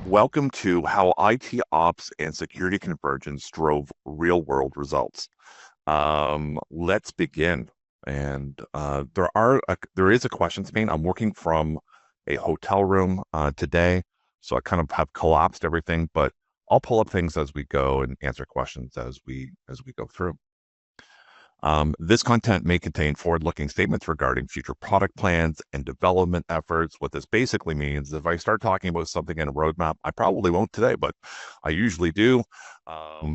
Welcome to how IT ops and security convergence drove real world results. Let's begin. And there is a questions pane. I'm working from a hotel room today, so I kind of have collapsed everything, but I'll pull up things as we go and answer questions as we go through. This content may contain forward-looking statements regarding future product plans and development efforts. What this basically means, if I start talking about something in a roadmap, I probably won't today, but I usually do.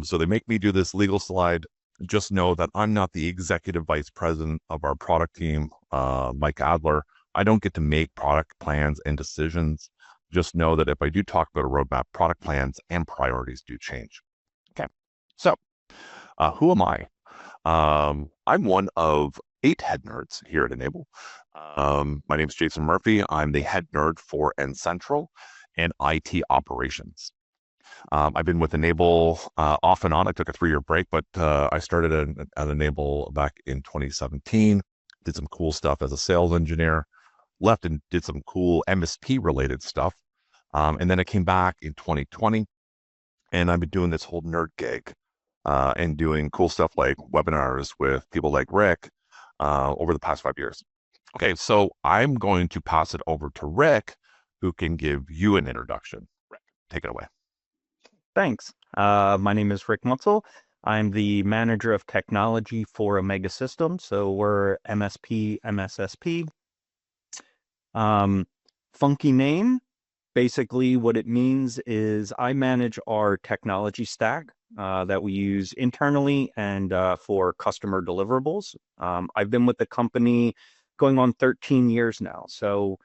So they make me do this legal slide. Just know that I'm not the executive vice president of our product team, Mike Adler. I don't get to make product plans and decisions. Just know that if I do talk about a roadmap, product plans and priorities do change. Okay, so who am I? I'm one of 8 head nerds here at Enable. My name is Jason Murphy. I'm the head nerd for N-Central and IT operations. I've been with Enable off and on. I took a 3-year break, but I started at Enable back in 2017, did some cool stuff as a sales engineer, left and did some cool MSP related stuff. And then I came back in 2020 and I've been doing this whole nerd gig and doing cool stuff like webinars with people like Rick over the past 5 years. Okay, so I'm going to pass it over to Rick, who can give you an introduction. Rick, take it away. Thanks. My name is Rick Mutzel. I'm the manager of technology for Omega Systems. So we're MSP, MSSP. Funky name. Basically, what it means is I manage our technology stack that we use internally and for customer deliverables. I've been with the company going on 13 years now. So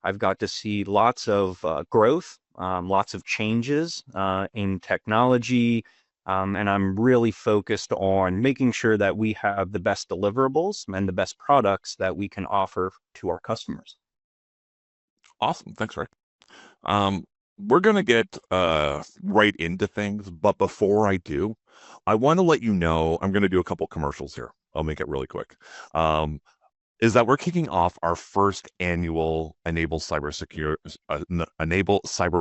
I've got to see lots of growth, lots of changes in technology, and I'm really focused on making sure that we have the best deliverables and the best products that we can offer to our customers. Awesome. Thanks, Rick. We're going to get right into things, but before I do, I want to let you know I'm going to do a couple commercials here. I'll make it really quick. Is that we're kicking off our first annual Enable Cyber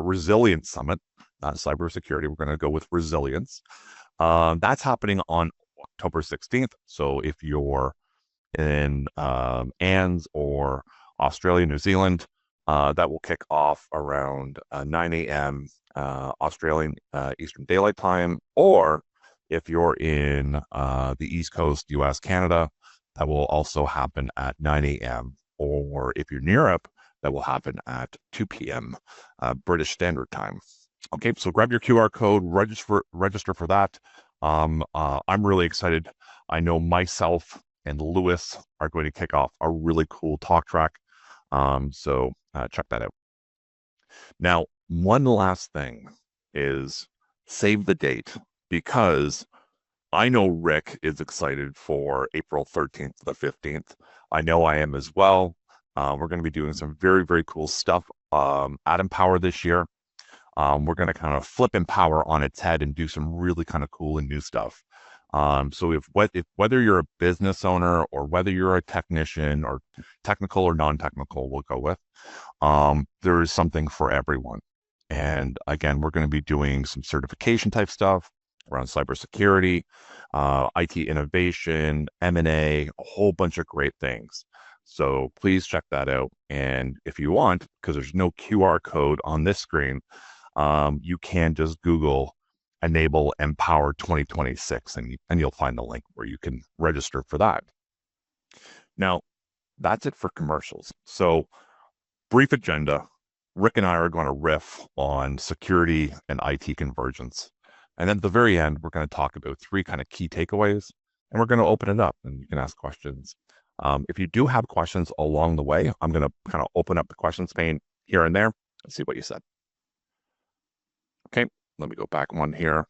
Resilience Summit. Not cybersecurity. We're going to go with resilience. That's happening on October 16th. So if you're in ANZ or Australia, New Zealand, that will kick off around 9 a.m. Australian Eastern Daylight Time. Or if you're in the East Coast, US, Canada, that will also happen at 9 a.m. Or if you're in Europe, that will happen at 2 p.m. British Standard Time. Okay, so grab your QR code, register for that. I'm really excited. I know myself and Lewis are going to kick off a really cool talk track. So check that out. Now, one last thing is save the date, because I know Rick is excited for April 13th to the 15th. I know I am as well. We're going to be doing some very, very cool stuff at Empower this year. We're going to kind of flip Empower on its head and do some really kind of cool and new stuff. So if whether you're a business owner or whether you're a technician or technical or non-technical, we'll go with, there is something for everyone. And again, we're going to be doing some certification type stuff around cybersecurity, IT innovation, M&A, a whole bunch of great things. So please check that out. And if you want, because there's no QR code on this screen, you can just Google Enable Empower 2026 and you'll find the link where you can register for that. Now, that's it for commercials. So brief agenda. Rick and I are going to riff on security and IT convergence. And then at the very end, we're going to talk about 3 kind of key takeaways, and we're going to open it up and you can ask questions. If you do have questions along the way, I'm going to kind of open up the questions pane here and there and see what you said. Okay, let me go back one here.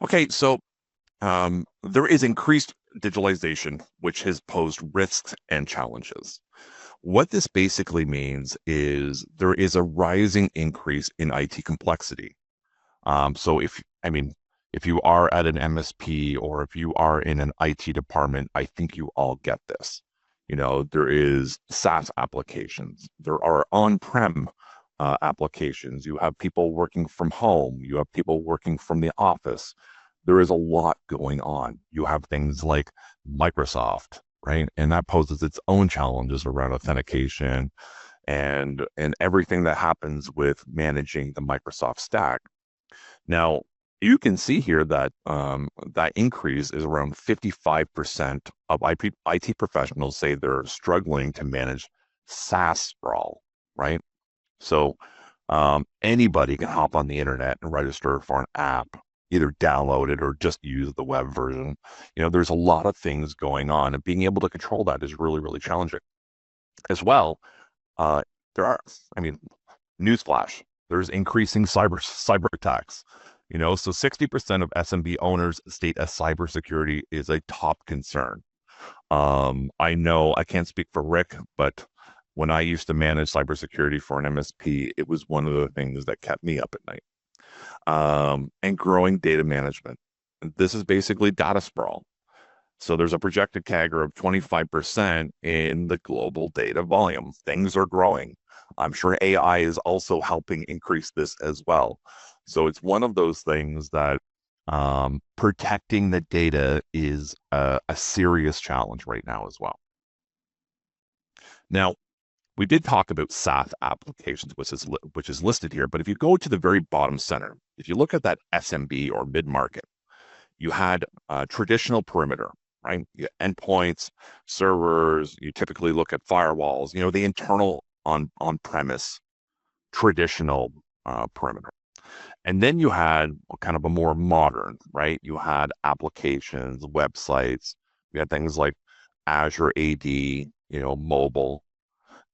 Okay, so there is increased digitalization, which has posed risks and challenges. What this basically means is there is a rising increase in IT complexity. So if you are at an MSP or if you are in an IT department, I think you all get this. You know, there is SaaS applications, there are on-prem applications. You have people working from home. You have people working from the office. There is a lot going on. You have things like Microsoft, right? And that poses its own challenges around authentication and everything that happens with managing the Microsoft stack. Now, you can see here that that increase is around 55% of IT professionals say they're struggling to manage SaaS sprawl, right? So anybody can hop on the internet and register for an app, either download it or just use the web version. There's a lot of things going on, and being able to control that is really, really challenging. As well, uh, there are, I mean, newsflash, there's increasing cyber attacks. So 60% of SMB owners state a cybersecurity is a top concern. I know I can't speak for Rick, but when I used to manage cybersecurity for an MSP, it was one of the things that kept me up at night. And growing data management. This is basically data sprawl. So there's a projected CAGR of 25% in the global data volume. Things are growing. I'm sure AI is also helping increase this as well. So it's one of those things that protecting the data is a serious challenge right now as well. Now, we did talk about SaaS applications, which is listed here, but if you go to the very bottom center, if you look at that SMB or mid-market, you had traditional perimeter, right? You endpoints, servers. You typically look at firewalls. The internal on-premise traditional perimeter, and then you had kind of a more modern, right? You had applications, websites. You had things like Azure AD, mobile.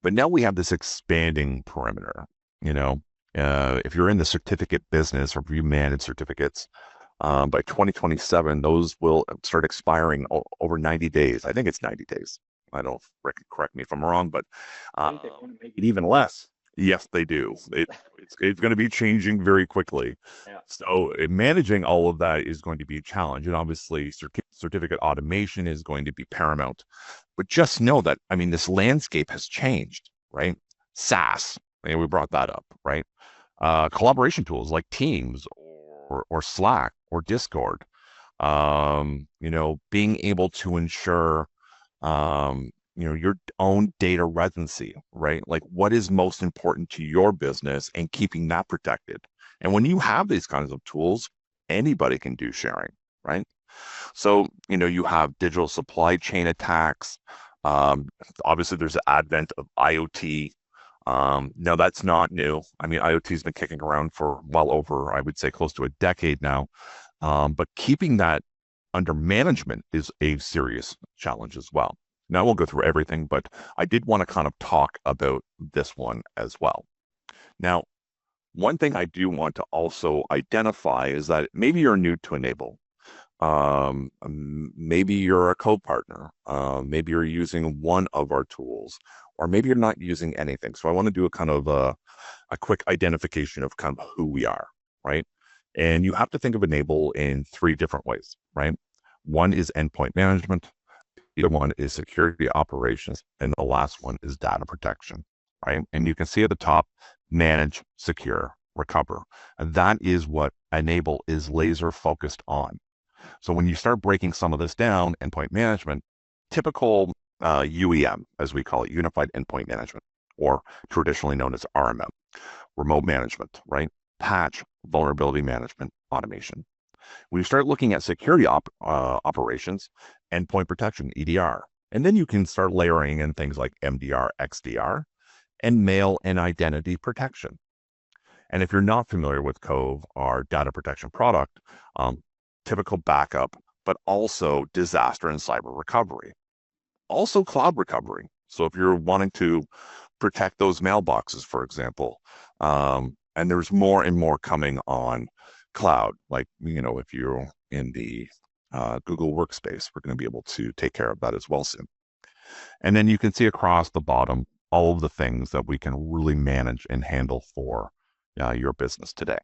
But now we have this expanding perimeter. You know, if you're in the certificate business or if you manage certificates, by 2027, those will start expiring over 90 days. I think it's 90 days. I don't correct me if I'm wrong, but I think they want to make it even less. yes, they do. It's going to be changing very quickly. Yeah. So managing all of that is going to be a challenge, and obviously certificate automation is going to be paramount. But just know that, I mean, this landscape has changed, right? SaaS, and we brought that up, right? Collaboration tools like Teams or Slack or Discord. Being able to ensure your own data residency, right? Like what is most important to your business and keeping that protected. And when you have these kinds of tools, anybody can do sharing, right? So, you have digital supply chain attacks. Um, Obviously, there's the advent of IoT. No, that's not new. I mean, IoT has been kicking around for well over, I would say, close to a decade now. But keeping that under management is a serious challenge as well. Now, I won't go through everything, but I did want to kind of talk about this one as well. Now, one thing I do want to also identify is that maybe you're new to Enable. Maybe you're a co-partner. Maybe you're using one of our tools, or maybe you're not using anything. So I want to do a kind of a quick identification of kind of who we are, right? And you have to think of Enable in three different ways, right? One is endpoint management, the other one is security operations, and the last one is data protection, right? And you can see at the top, manage, secure, recover. And that is what Enable is laser focused on. So when you start breaking some of this down, endpoint management, typical UEM, as we call it, Unified Endpoint Management, or traditionally known as RMM, remote management, right? Patch, vulnerability management, automation. When you start looking at security operations, endpoint protection, EDR, and then you can start layering in things like MDR, XDR, and mail and identity protection. And if you're not familiar with Cove, our data protection product, typical backup, but also disaster and cyber recovery. Also cloud recovery. So if you're wanting to protect those mailboxes, for example, and there's more and more coming on cloud, like, if you're in the Google Workspace, we're going to be able to take care of that as well soon. And then you can see across the bottom all of the things that we can really manage and handle for your business today.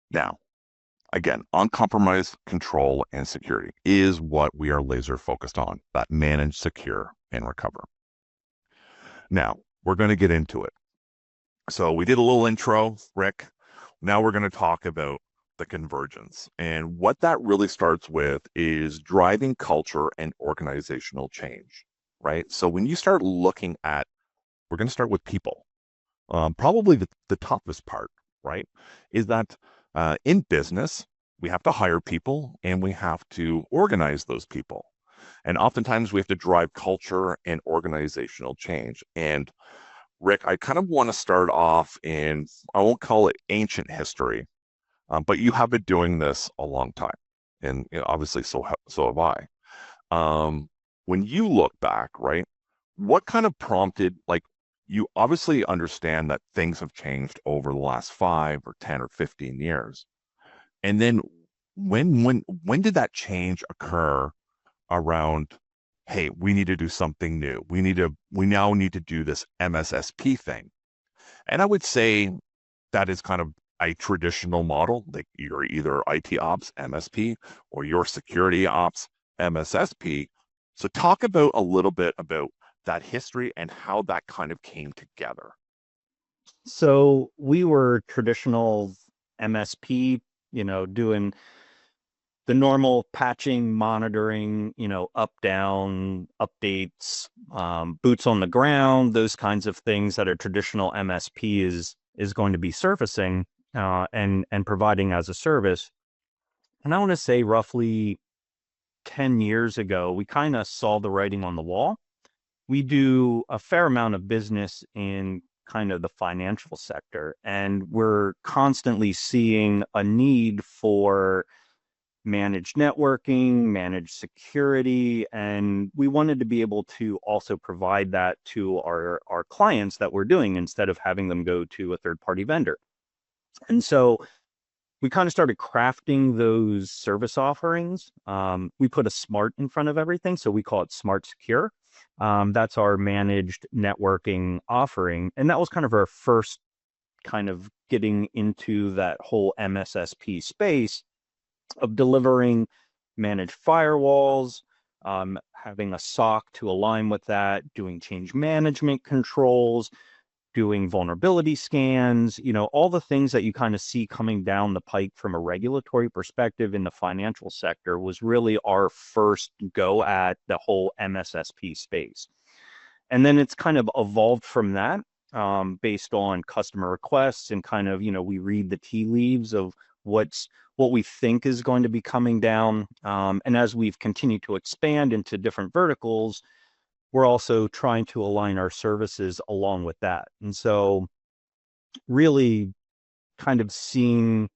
Now, again, uncompromised control and security is what we are laser focused on, that manage, secure, and recover. Now, we're going to get into it. So we did a little intro, Rick. Now we're going to talk about the convergence. And what that really starts with is driving culture and organizational change, right? So when you start looking at, we're going to start with people. Probably the toughest part, right, is that in business, we have to hire people and we have to organize those people. And oftentimes we have to drive culture and organizational change. And Rick, I kind of want to start off in, I won't call it ancient history, but you have been doing this a long time. And obviously, so have I. When you look back, right, what kind of prompted, like, you obviously understand that things have changed over the last 5 or 10 or 15 years. And then when did that change occur around, hey, we need to do something new. We now need to do this MSSP thing. And I would say that is kind of a traditional model. Like you're either IT ops MSP or your security ops MSSP. So talk about a little bit about that history and how that kind of came together. So we were traditional MSP, doing the normal patching, monitoring, up, down, updates, boots on the ground, those kinds of things that a traditional MSP is going to be surfacing and providing as a service. And I want to say roughly 10 years ago, we kind of saw the writing on the wall. We do a fair amount of business in kind of the financial sector, and we're constantly seeing a need for managed networking, managed security, and we wanted to be able to also provide that to our clients that we're doing instead of having them go to a third party vendor. And so we kind of started crafting those service offerings. We put a smart in front of everything, so we call it Smart Secure. That's our managed networking offering, and that was kind of our first kind of getting into that whole MSSP space of delivering managed firewalls, having a SOC to align with that, doing change management controls, doing vulnerability scans, all the things that you kind of see coming down the pike from a regulatory perspective in the financial sector was really our first go at the whole MSSP space. And then it's kind of evolved from that based on customer requests and kind of, we read the tea leaves of what we think is going to be coming down. And as we've continued to expand into different verticals, we're also trying to align our services along with that. And so really kind of seeing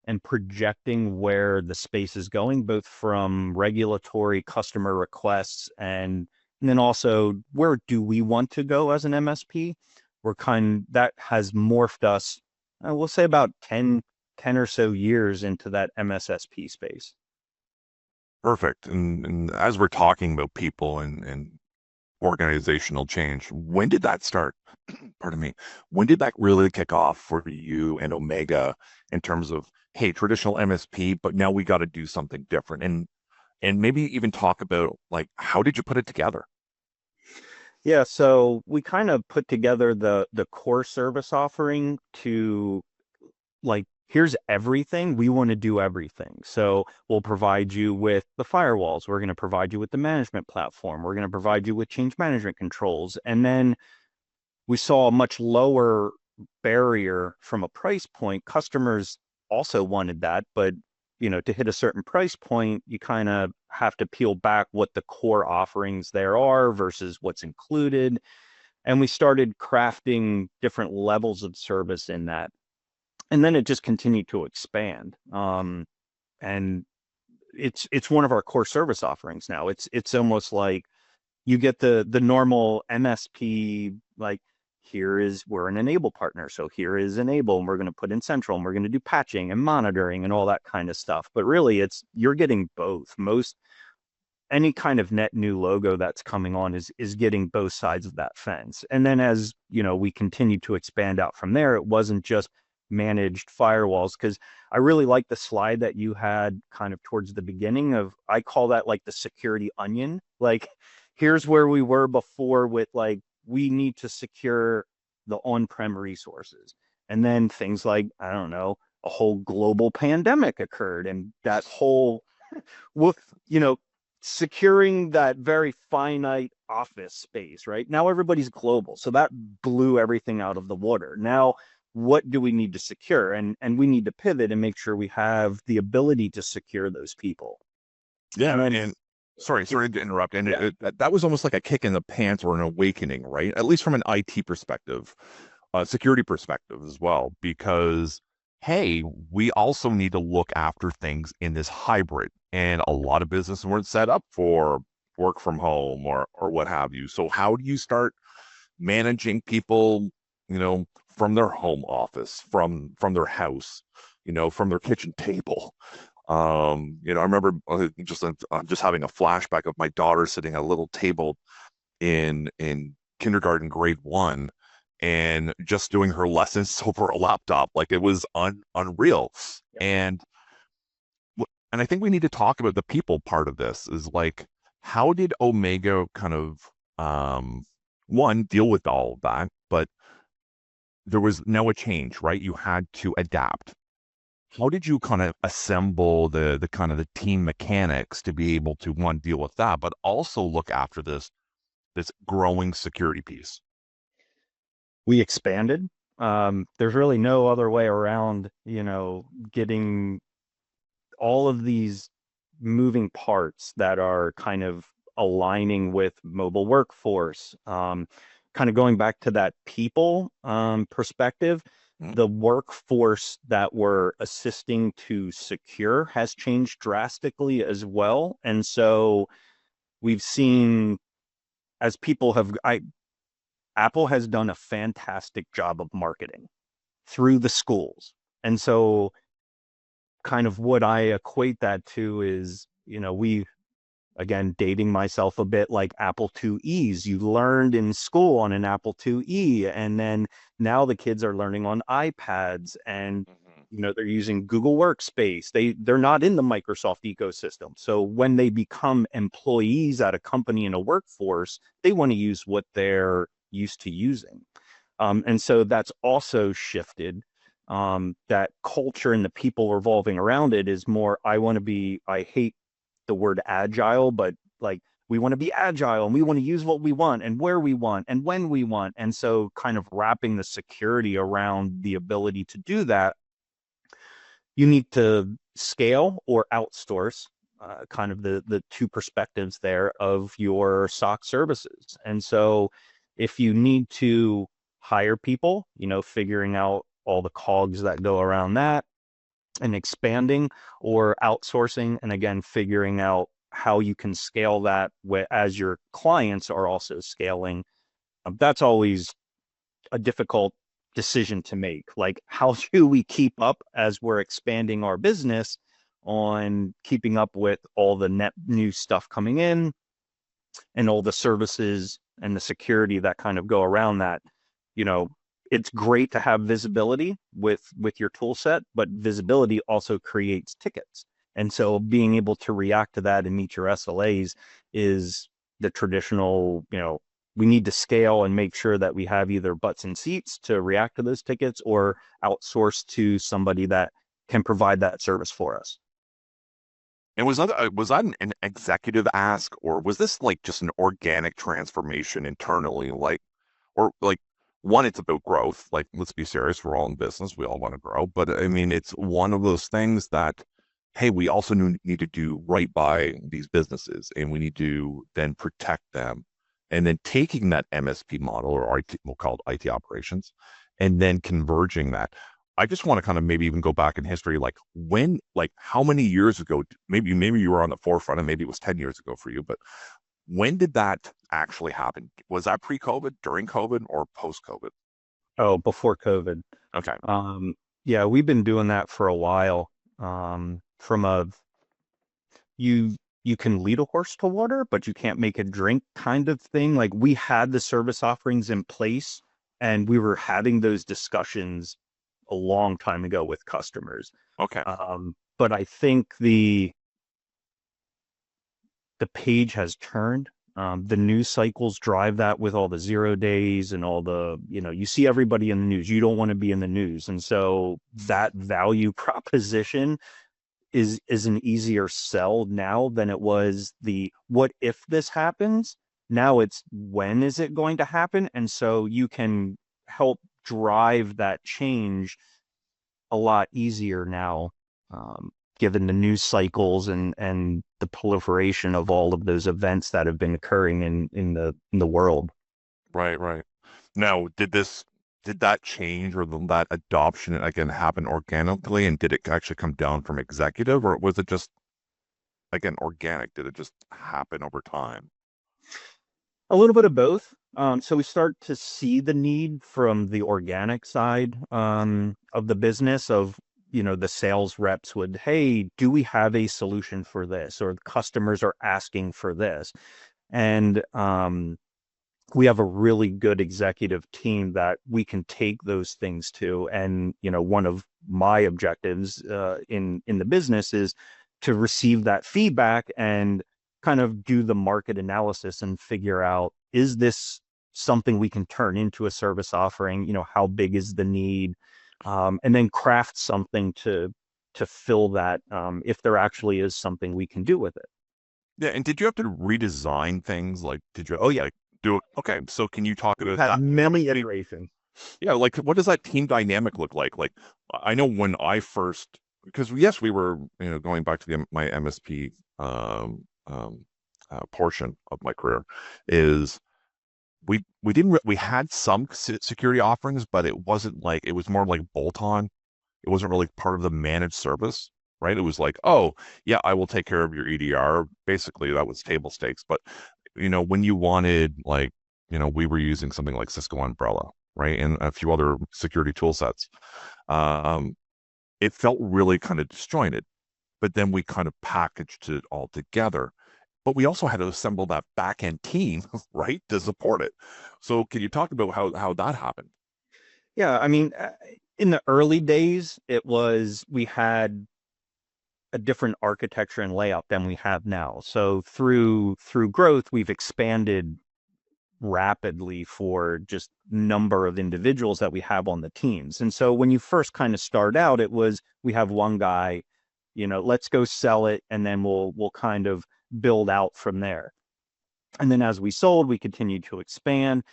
and projecting where the space is going, both from regulatory customer requests and then also where do we want to go as an MSP? That has morphed us, we'll say about 10 or so years into that MSSP space. Perfect. And as we're talking about people and organizational change, when did that start? Pardon me. When did that really kick off for you and Omega in terms of, hey, traditional MSP, but now we got to do something different? And maybe even talk about like how did you put it together? Yeah, so we kind of put together the core service offering to like here's everything. We want to do everything. So we'll provide you with the firewalls. We're going to provide you with the management platform. We're going to provide you with change management controls. And then we saw a much lower barrier from a price point. Customers also wanted that, but to hit a certain price point, you kind of have to peel back what the core offerings there are versus what's included. And we started crafting different levels of service in that. And then it just continued to expand. And it's one of our core service offerings now. It's almost like you get the normal MSP, like we're an enable partner. So here is enable, and we're going to put in central, and we're going to do patching and monitoring and all that kind of stuff. But really you're getting both. Any kind of net new logo that's coming on is getting both sides of that fence. And then as we continue to expand out from there, it wasn't just managed firewalls, because I really like the slide that you had kind of towards the beginning of, I call that like the security onion. Like here's where we were before with like we need to secure the on-prem resources. And then things like, I don't know, a whole global pandemic occurred, and that whole with, you know, securing that very finite office space, right? Now everybody's global. So that blew everything out of the water. Now, what do we need to secure? And we need to pivot and make sure we have the ability to secure those people. And Yeah, then, and sorry to interrupt. And yeah, that was almost like a kick in the pants or an awakening, right? At least from an IT perspective, security perspective as well, because hey, we also need to look after things in this hybrid, and a lot of businesses weren't set up for work from home or what have you. So how do you start managing people, from their home office, from their house, from their kitchen table? I remember just having a flashback of my daughter sitting at a little table in kindergarten, grade one, and just doing her lessons over a laptop. Like it was unreal. And and I think we need to talk about the people part of this. Is like, how did Omega kind of one deal with all of that, but there was now a change, right? You had to adapt. How did you kind of assemble the kind of the team mechanics to be able to one deal with that, but also look after this growing security piece? we expanded. There's really no other way around, getting all of these moving parts that are kind of aligning with mobile workforce. Kind of going back to that people perspective, Mm. the workforce that we're assisting to secure has changed drastically as well. And so we've seen as people have, Apple has done a fantastic job of marketing through the schools. And so kind of what I equate that to is, we again dating myself a bit, like Apple IIe's. You learned in school on an Apple IIe, and then now the kids are learning on iPads, and Mhm. they're using Google Workspace. They're not in the Microsoft ecosystem. So when they become employees at a company in a workforce, they want to use what they're used to using. And so that's also shifted. That culture and the people revolving around it is more, I hate the word agile, but like we want to be agile and we want to use what we want and where we want and when we want. And so kind of wrapping the security around the ability to do that, you need to scale or outsource, kind of the two perspectives there of your SOC services. And so if you need to hire people, figuring out all the cogs that go around that and expanding, or outsourcing, and again figuring out how you can scale that as your clients are also scaling. That's always a difficult decision to make. Like, how do we keep up as we're expanding our business on keeping up with all the net new stuff coming in and all the services and the security that kind of go around that? You know, it's great to have visibility with your tool set, but visibility also creates tickets. And so being able to react to that and meet your SLAs is the traditional, we need to scale and make sure that we have either butts and seats to react to those tickets or outsource to somebody that can provide that service for us. And was that an executive ask, or was this like just an organic transformation internally? Like, or like, one, it's about growth. Like, let's be serious, we're all in business, we all want to grow. But I mean, it's one of those things that, hey, we also need to do right by these businesses, and we need to then protect them. And then taking that MSP model, or IT, we'll call it IT operations, and then converging that. I just want to kind of maybe even go back in history, like when, like how many years ago, maybe you were on the forefront, and maybe it was 10 years ago for you, but when did that actually happen? Was that pre-COVID, during COVID, or post-COVID? Oh, before COVID. Okay. Um, yeah, we've been doing that for a while. From a you you can lead a horse to water, but you can't make it drink kind of thing. Like, we had the service offerings in place and we were having those discussions a long time ago with customers. Okay. But I think the page has turned. The news cycles drive that with all the 0 days and all the, you see everybody in the news. You don't want to be in the news. And so that value proposition is an easier sell now than it was the what if this happens. Now it's when is it going to happen? And so you can help drive that change a lot easier now, um, given the news cycles and the proliferation of all of those events that have been occurring in the world. Right, right. Now, did that change or that adoption again happen organically, and did it actually come down from executive, or was it just again organic? Did it just happen over time? A little bit of both. So we start to see the need from the organic side of the business of, the sales reps would, hey, do we have a solution for this? Or the customers are asking for this. And we have a really good executive team that we can take those things to. And, one of my objectives in the business is to receive that feedback and kind of do the market analysis and figure out, is this something we can turn into a service offering? How big is the need? And then craft something to fill that, if there actually is something we can do with it. Yeah, and did you have to redesign things? Like, did you have Oh to yeah, like do it? Okay, so can you talk we've about had that? many iterations. Yeah, like what does that team dynamic look like? Like, I know when I first, because yes, we were, going back to my MSP portion of my career, is we didn't we had some security offerings, but it wasn't like it was more like bolt on. It wasn't really part of the managed service, right? It was like, oh yeah, I will take care of your EDR. Basically, that was table stakes. But when you wanted like, we were using something like Cisco Umbrella, right, and a few other security tool sets. Um, it felt really kind of disjointed, but then we kind of packaged it all together. But we also had to assemble that back end team, right, to support it. So, can you talk about how that happened? Yeah, I mean, in the early days, we had a different architecture and layout than we have now. So through growth, we've expanded rapidly for just number of individuals that we have on the teams. And so when you first kind of start out, it was we have one guy, let's go sell it, and then we'll kind of build out from there. And then as we sold, we continued to expand,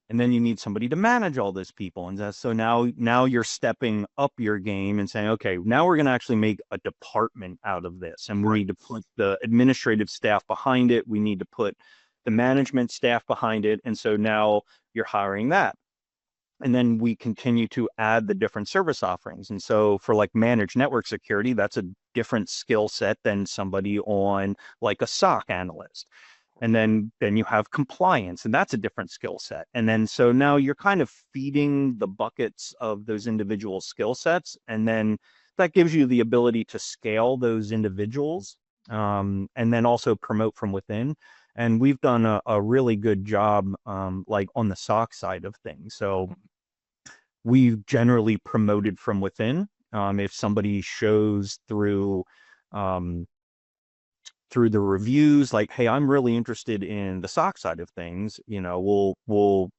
and then you need somebody to manage all those people. And so now you're stepping up your game and saying, okay, now we're going to actually make a department out of this, and we Right. need to put the administrative staff behind it, we need to put the management staff behind it. And so now you're hiring that, and then we continue to add the different service offerings. And so for like managed network security, that's a different skill set than somebody on like a SOC analyst. And then you have compliance, and that's a different skill set. And then so now you're kind of feeding the buckets of those individual skill sets, and then that gives you the ability to scale those individuals, and then also promote from within. And we've done a really good job, like on the SOC side of things. So we've generally promoted from within. If somebody shows um, through the reviews, like, hey, I'm really interested in the SOC side of things, we'll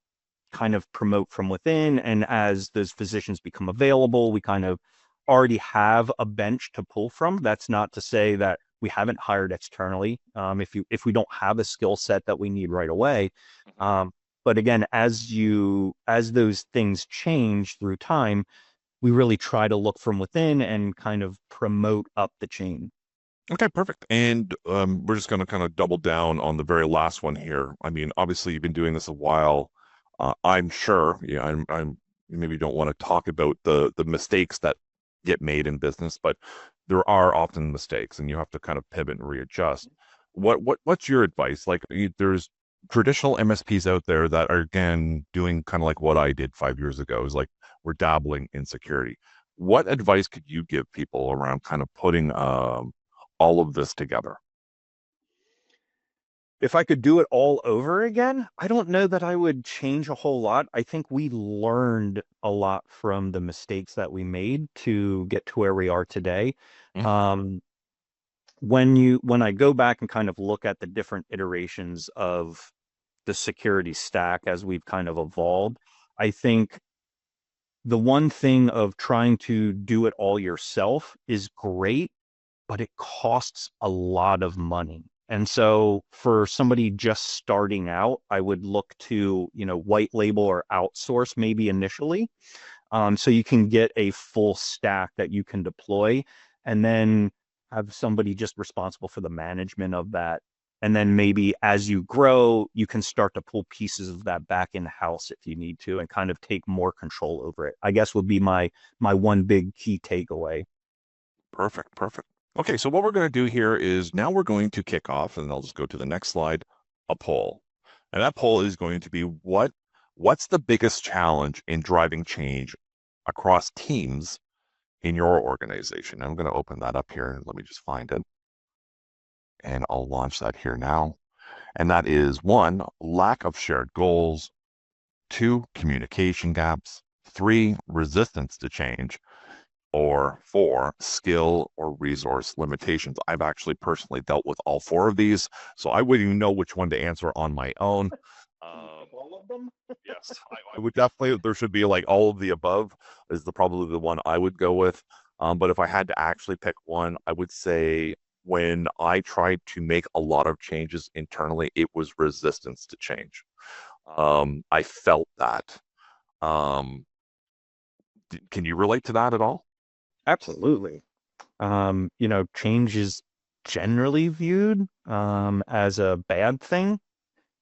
kind of promote from within. And as those physicians become available, we kind of already have a bench to pull from. That's not to say that we haven't hired externally, if we don't have a skill set that we need right away. Um, but again, as those things change through time, we really try to look from within and kind of promote up the chain. Okay, perfect. And we're just going to kind of double down on the very last one here. I mean, obviously, you've been doing this a while. I'm sure, yeah, you maybe don't want to talk about the mistakes that get made in business, but there are often mistakes, and you have to kind of pivot and readjust. What's your advice? Like, there's traditional MSPs out there that are again doing kind of like what I did 5 years ago. Is like we're dabbling in security. What advice could you give people around kind of putting all of this together? If I could do it all over again, I don't know that I would change a whole lot. I think we learned a lot from the mistakes that we made to get to where we are today. Mhm. Um, when I go back and kind of look at the different iterations of the security stack as we've kind of evolved, I think the one thing of trying to do it all yourself is great, but it costs a lot of money. And so for somebody just starting out, I would look to, white label or outsource maybe initially, so you can get a full stack that you can deploy, and then have somebody just responsible for the management of that. And then maybe as you grow, you can start to pull pieces of that back in house if you need to, and kind of take more control over it. I guess would be my one big key takeaway. Perfect, perfect. Okay, so what we're going to do here is now we're going to kick off, and I'll just go to the next slide, a poll. And that poll is going to be what's the biggest challenge in driving change across teams in your organization? I'm going to open that up here. Let me just find it. And I'll launch that here now. And that is one, lack of shared goals, two, communication gaps, three, resistance to change, or four, skill or resource limitations. I've actually personally dealt with all four of these, so I wouldn't even know which one to answer on my own. All of them? Yes, I would definitely, there should be like all of the above is probably the one I would go with. But if I had to actually pick one, I would say when I tried to make a lot of changes internally, it was resistance to change. I felt that. Um, can you relate to that at all? Absolutely. Change is generally viewed as a bad thing,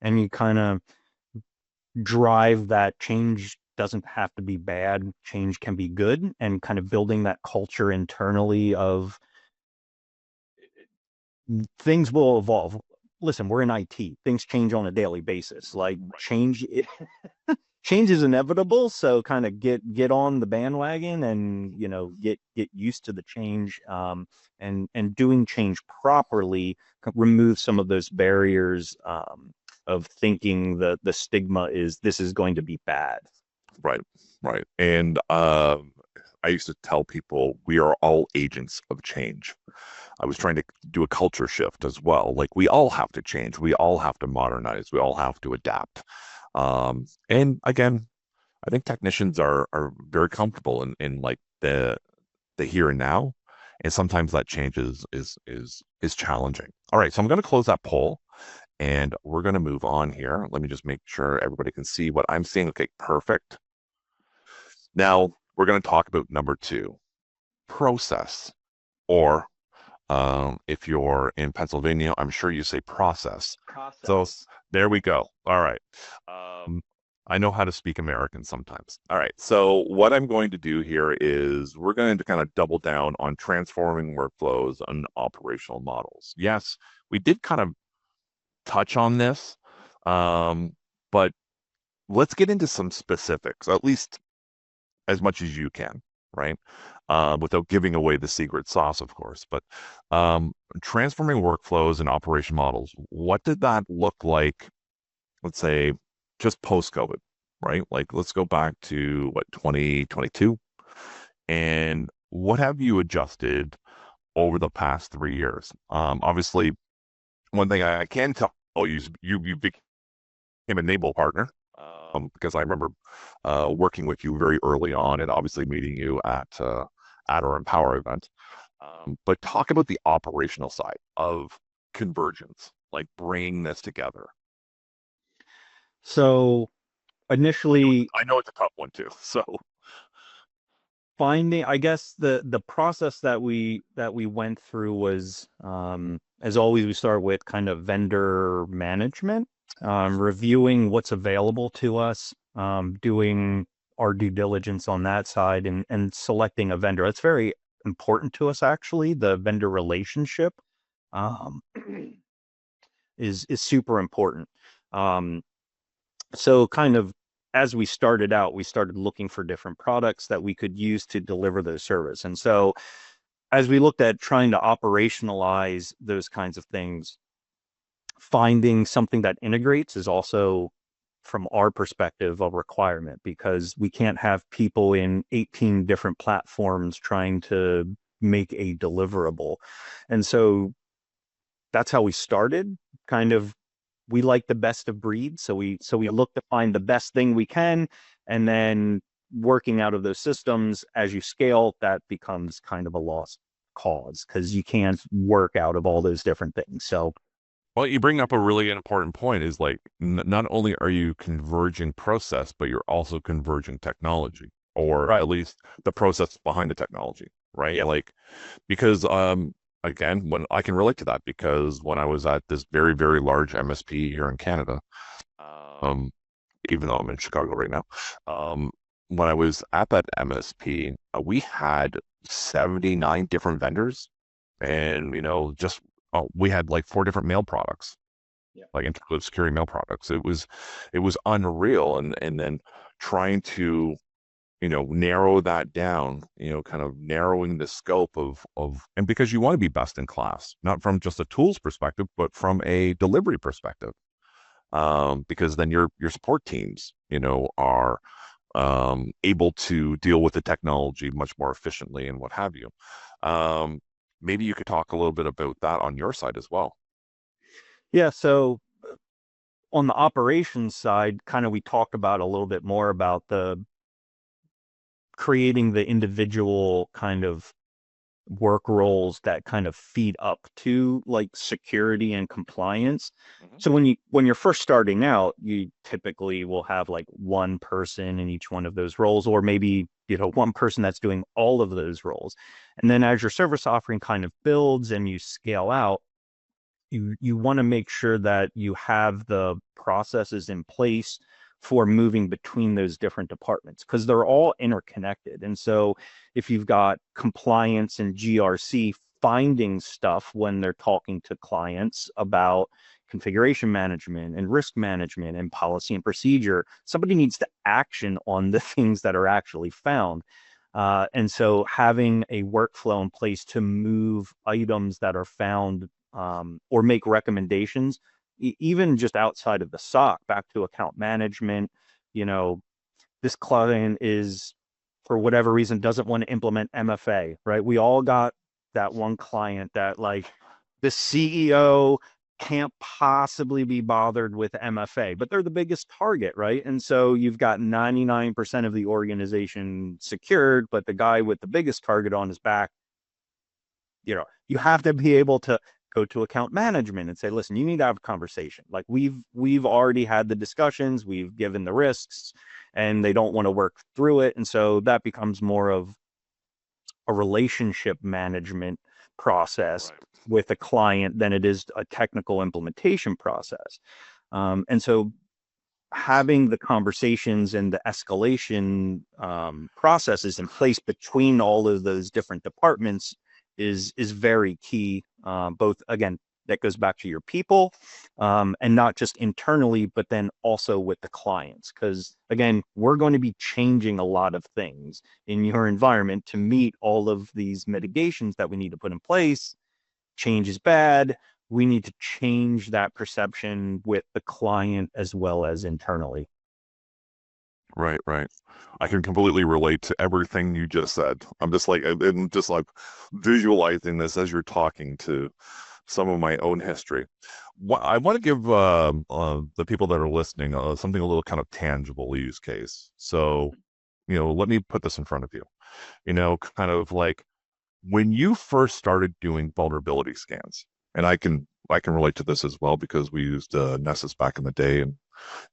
and you kind of drive that change doesn't have to be bad. Change can be good, and kind of building that culture internally of things will evolve. Listen, we're in IT. Things change on a daily basis. Like Right. change is inevitable, so kind of get on the bandwagon and get used to the change, and doing change properly remove some of those barriers, of thinking the stigma is this is going to be bad. Right, right. And I used to tell people we are all agents of change. I was trying to do a culture shift as well. Like we all have to change, we all have to modernize, we all have to adapt. And again, I think technicians are very comfortable in like the here and now, and sometimes that change is challenging. All right, so I'm going to close that poll. And we're going to move on here. Let me just make sure everybody can see what I'm seeing. Okay, perfect. Now we're going to talk about number two, process, or if you're in Pennsylvania, I'm sure you say process. So Process. there we go. All right. Um, I know how to speak American sometimes. All right. So what I'm going to do here is we're going to kind of double down on transforming workflows and operational models. Yes, we did kind of touch on this, but let's get into some specifics, at least as much as you can, right? Without giving away the secret sauce, of course. But um, transforming workflows and operation models, what did that look like, let's say, just post COVID, right? Like, let's go back to what, 2022? And what have you adjusted over the past 3 years? Obviously, one thing I can tell you is you became a Naval partner, because I remember working with you very early on, and obviously meeting you at our Empower event. But talk about the operational side of Convergence, like bringing this together. So initially I know it's a tough one too. So finding, I guess, the process that we went through was, as always, we start with kind of vendor management, reviewing what's available to us, doing our due diligence on that side, and selecting a vendor. That's very important to us, actually. The vendor relationship, um, is super important. Um, so kind of as we started out, we started looking for different products that we could use to deliver the service. And so as we looked at trying to operationalize those kinds of things, finding something that integrates is also, from our perspective, a requirement, because we can't have people in 18 different platforms trying to make a deliverable. And so that's how we started. Kind of, we like the best of breed, so we look to find the best thing we can, and then working out of those systems as you scale, that becomes kind of a lost cause because you can't work out of all those different things. So Well, you bring up a really important point is like not only are you converging process, but you're also converging technology, or right, at least the process behind the technology, right? yeah, Like because again, when I can relate to that because when I was at this very, very large MSP here in Canada, um, even though I'm in Chicago right now, um, when I was at that MSP, we had 79 different vendors, and just we had like four different mail products, yeah. like intercode security mail products. It was unreal, and then trying to narrow that down, kind of narrowing the scope of, and because you want to be best in class, not from just a tools perspective, but from a delivery perspective. Because then your support teams, are able to deal with the technology much more efficiently and what have you. Um, Maybe you could talk a little bit about that on your side as well. Yeah, so on the operations side, kind of we talked about a little bit more about the creating the individual kind of work roles that kind of feed up to like security and compliance. Mhm. So when you're first starting out, you typically will have like one person in each one of those roles, or maybe one person that's doing all of those roles. And then as your service offering kind of builds and you scale out, you want to make sure that you have the processes in place for moving between those different departments because they're all interconnected. And so if you've got compliance and GRC finding stuff when they're talking to clients about configuration management and risk management and policy and procedure, somebody needs to action on the things that are actually found. And so having a workflow in place to move items that are found, or make recommendations, even just outside of the SOC, back to account management. You know, this client is, for whatever reason, doesn't want to implement MFA, right? We all got that one client that, like, the CEO can't possibly be bothered with MFA, but they're the biggest target, right? And so you've got 99% of the organization secured, but the guy with the biggest target on his back, you have to be able to go to account management and say, listen, you need to have a conversation. Like, we've already had the discussions, we've given the risks, and they don't want to work through it. And so that becomes more of a relationship management process Right. with a client than it is a technical implementation process. And so having the conversations and the escalation processes in place between all of those different departments is very key. Both, again, that goes back to your people, and not just internally, but then also with the clients. Because again, we're going to be changing a lot of things in your environment to meet all of these mitigations that we need to put in place. Change is bad. We need to change that perception with the client as well as internally. Right, right. I can completely relate to everything you just said. I'm just like visualizing this as you're talking to some of my own history. I want to give the people that are listening something a little kind of tangible use case. So, let me put this in front of you. Kind of like when you first started doing vulnerability scans, and I can relate to this as well because we used Nessus back in the day, and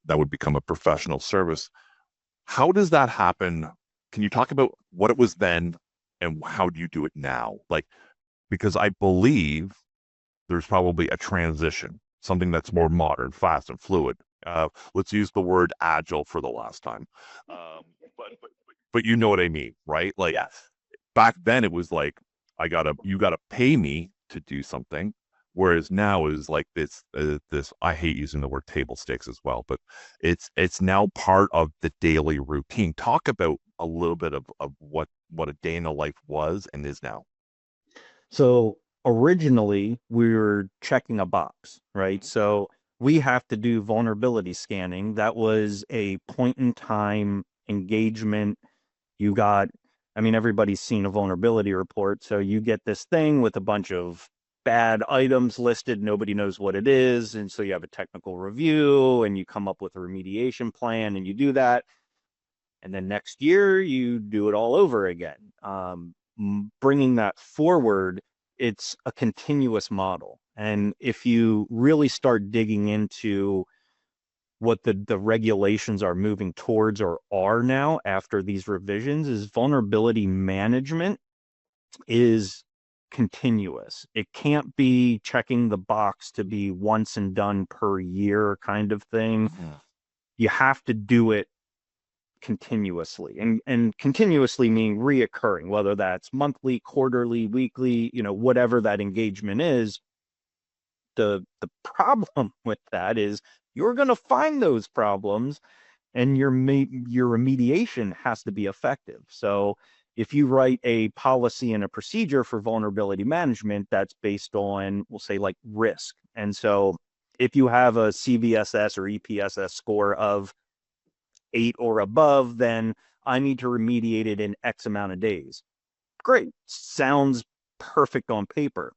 that would become a professional service. How does that happen? Can you talk about what it was then and how do you do it now? Like, because I believe there's probably a transition, something that's more modern, fast, and fluid. Let's use the word agile for the last time. Um, but you know what I mean, right? Like Yes. back then it was like you gotta pay me to do something, whereas now is like this I hate using the word table stakes as well, but it's now part of the daily routine. Talk about a little bit of what a day in the life was and is now. So originally we were checking a box, right? Mhm. So we have to do vulnerability scanning. That was a point in time engagement. You got, I mean, everybody's seen a vulnerability report. So you get this thing with a bunch of bad items listed, nobody knows what it is, and so you have a technical review and you come up with a remediation plan and you do that, and then next year you do it all over again. Bringing that forward, it's a continuous model. And if you really start digging into what the regulations are moving towards or are now after these revisions, is vulnerability management is continuous. It can't be checking the box to be once and done per year kind of thing. Mhm. You have to do it continuously, and continuously meaning reoccurring, whether that's monthly, quarterly, weekly, whatever that engagement is. The problem with that is you're going to find those problems, and your remediation has to be effective. So if you write a policy and a procedure for vulnerability management, that's based on, we'll say, like risk. And so if you have a CVSS or EPSS score of 8 or above, then I need to remediate it in X amount of days. Great. Sounds perfect on paper,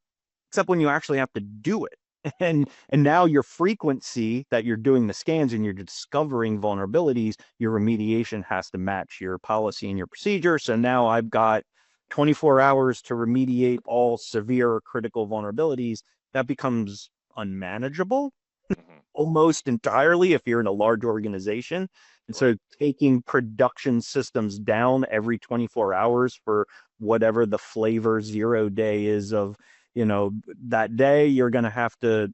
except when you actually have to do it. And now your frequency that you're doing the scans and you're discovering vulnerabilities, your remediation has to match your policy and your procedure. So now I've got 24 hours to remediate all severe or critical vulnerabilities. That becomes unmanageable Mhm. almost entirely if you're in a large organization. And Right. so taking production systems down every 24 hours for whatever the flavor 0 day is of, that day, you're going to have to,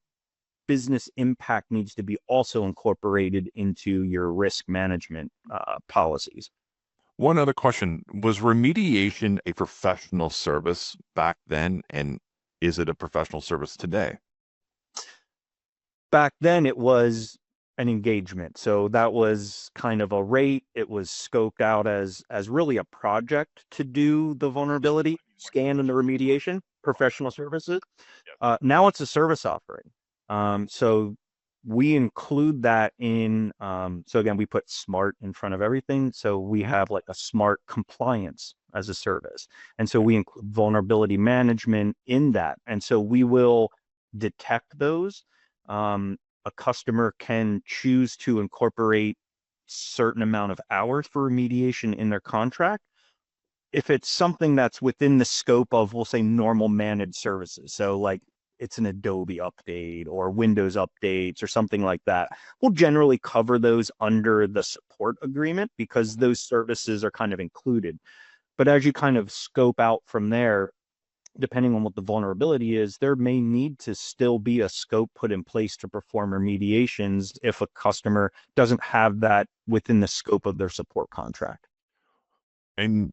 business impact needs to be also incorporated into your risk management policies. One other question, was remediation a professional service back then, and is it a professional service today? Back then it was an engagement. So that was kind of a rate. It was scoped out as really a project to do the vulnerability scan and the remediation, professional services. Now it's a service offering. So we include that in, so again, we put smart in front of everything. So we Mhm. have like a smart compliance as a service. And so we include vulnerability management in that. And so we will detect those. A customer can choose to incorporate certain amount of hours for remediation in their contract if it's something that's within the scope of, we'll say, normal managed services. So like it's an Adobe update or Windows updates or something like that. We'll generally cover those under the support agreement because those services are kind of included. But as you kind of scope out from there, depending on what the vulnerability is, there may need to still be a scope put in place to perform remediations if a customer doesn't have that within the scope of their support contract. And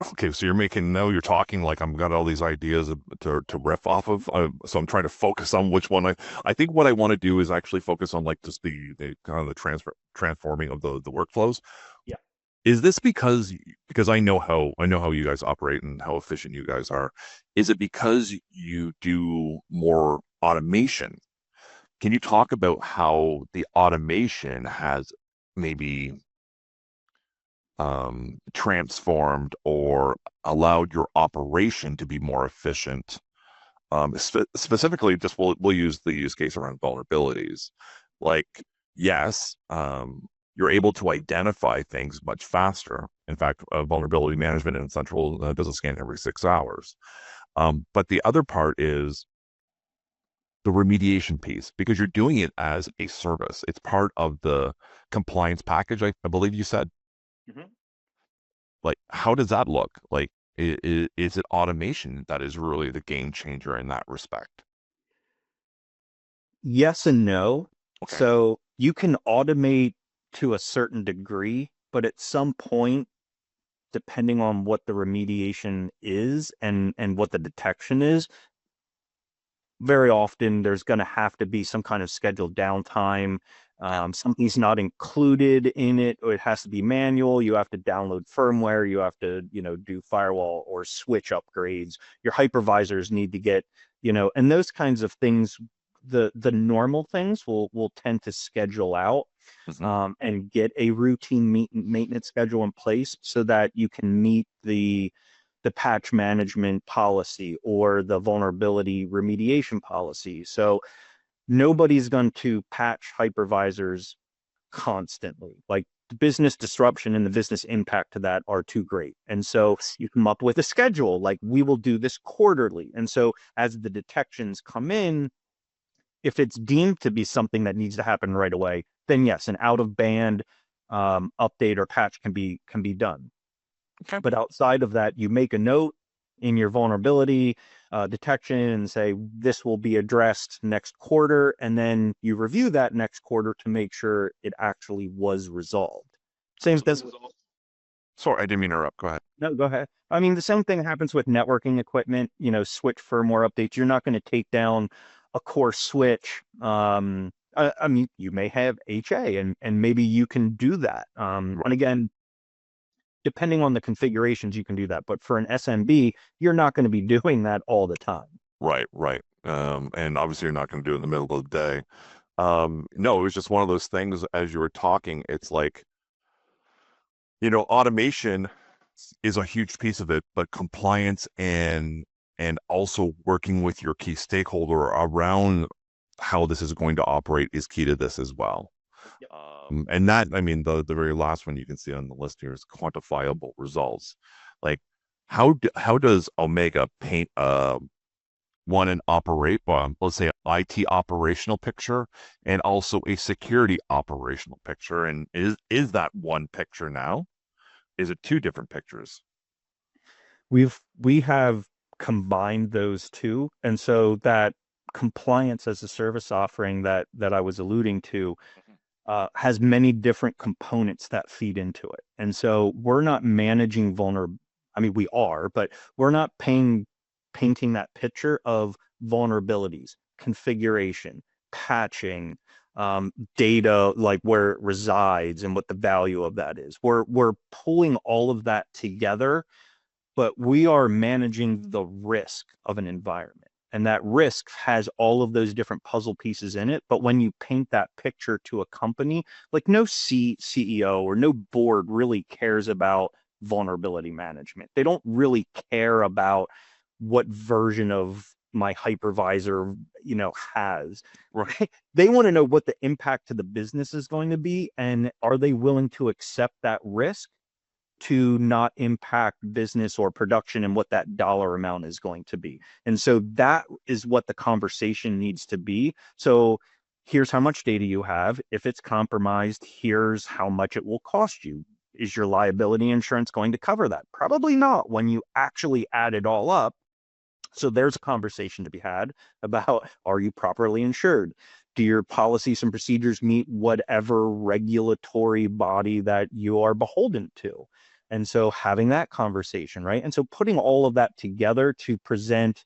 okay, so you're making now you're talking like I'm got all these ideas to riff off of. So I'm trying to focus on which one I think what I want to do is actually focus on like just the kind of the transforming of the workflows. Yeah. Is this because I know how you guys operate and how efficient you guys are. Is it because you do more automation? Can you talk about how the automation has maybe transformed or allowed your operation to be more efficient? Specifically, just we'll use the use case around vulnerabilities. Like, yes, you're able to identify things much faster. In fact, vulnerability management in Central does a scan every 6 hours. But the other part is the remediation piece because you're doing it as a service. It's part of the compliance package, I believe you said. Mhm. Like, how does that look? Like, is it automation that is really the game changer in that respect? Yes and no. Okay. So you can automate to a certain degree, but at some point, depending on what the remediation is and what the detection is, very often there's going to have to be some kind of scheduled downtime. Something's not included in it, or it has to be manual. You have to download firmware. You have to, do firewall or switch upgrades. Your hypervisors need to get, and those kinds of things. The normal things will tend to schedule out Hmm. and get a routine maintenance schedule in place so that you can meet the the patch management policy or the vulnerability remediation policy. So nobody's going to patch hypervisors constantly. Like the business disruption and the business impact to that are too great. And so you come up with a schedule, like we will do this quarterly. And so as the detections come in, if it's deemed to be something that needs to happen right away, then yes, an out of band update or patch can be done. Okay. But outside of that, you make a note in your vulnerability detection and say this will be addressed next quarter, and then you review that next quarter to make sure it actually was resolved. Same thing. Sorry, I didn't mean to interrupt. Go ahead. No, go ahead. I mean, the same thing happens with networking equipment. Switch firmware updates. You're not going to take down a core switch. I mean, you may have HA, and maybe you can do that. And Right, again, depending on the configurations, you can do that. But for an SMB, you're not going to be doing that all the time. right, right. And obviously you're not going to do it in the middle of the day. No, it was just one of those things as you were talking. It's like, automation is a huge piece of it, but compliance and also working with your key stakeholder around how this is going to operate is key to this as well. Yep. And that, I mean, the very last one you can see on the list here is quantifiable results. Like, how does Omega paint one an operate, let's say, an IT operational picture and also a security operational picture? And is that one picture now? Is it two different pictures? We have combined those two, and so that compliance as a service offering that I was alluding to has many different components that feed into it. And so we're not managing vulnerable. I mean, we are, but we're not painting that picture of vulnerabilities, configuration, patching, data, like where it resides and what the value of that is. We're pulling all of that together, but we are managing the risk of an environment. And that risk has all of those different puzzle pieces in it. But when you paint that picture to a company, like no CEO or no board really cares about vulnerability management. They don't really care about what version of my hypervisor, has. Right? They want to know what the impact to the business is going to be, and are they willing to accept that risk to not impact business or production and what that dollar amount is going to be. And so that is what the conversation needs to be. So here's how much data you have. If it's compromised, here's how much it will cost you. Is your liability insurance going to cover that? Probably not when you actually add it all up. So there's a conversation to be had about, are you properly insured? Do your policies and procedures meet whatever regulatory body that you are beholden to? And so having that conversation, right? And so putting all of that together to present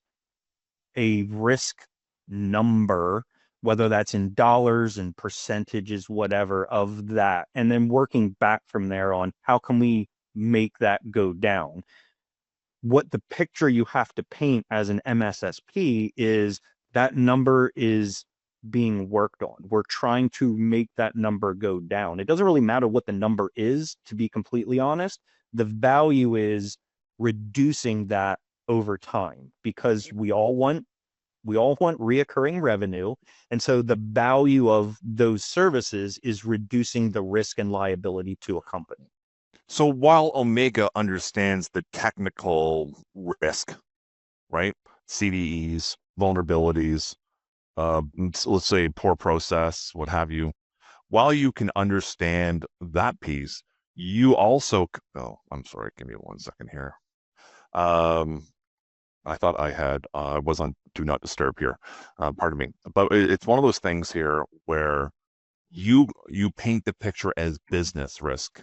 a risk number, whether that's in dollars and percentages, whatever of that, and then working back from there on how can we make that go down. What the picture you have to paint as an MSSP is that number is being worked on. We're trying to make that number go down. It doesn't really matter what the number is, to be completely honest. The value is reducing that over time because we all want reoccurring revenue. And so the value of those services is reducing the risk and liability to a company. So while Omega understands the technical risk, right? CVEs, vulnerabilities, let's say poor process, what have you. While you can understand that piece, you also, oh, I'm sorry, give me 1 second here. Um, I thought I was on do not disturb here. Pardon me. But it's one of those things here where you paint the picture as business risk,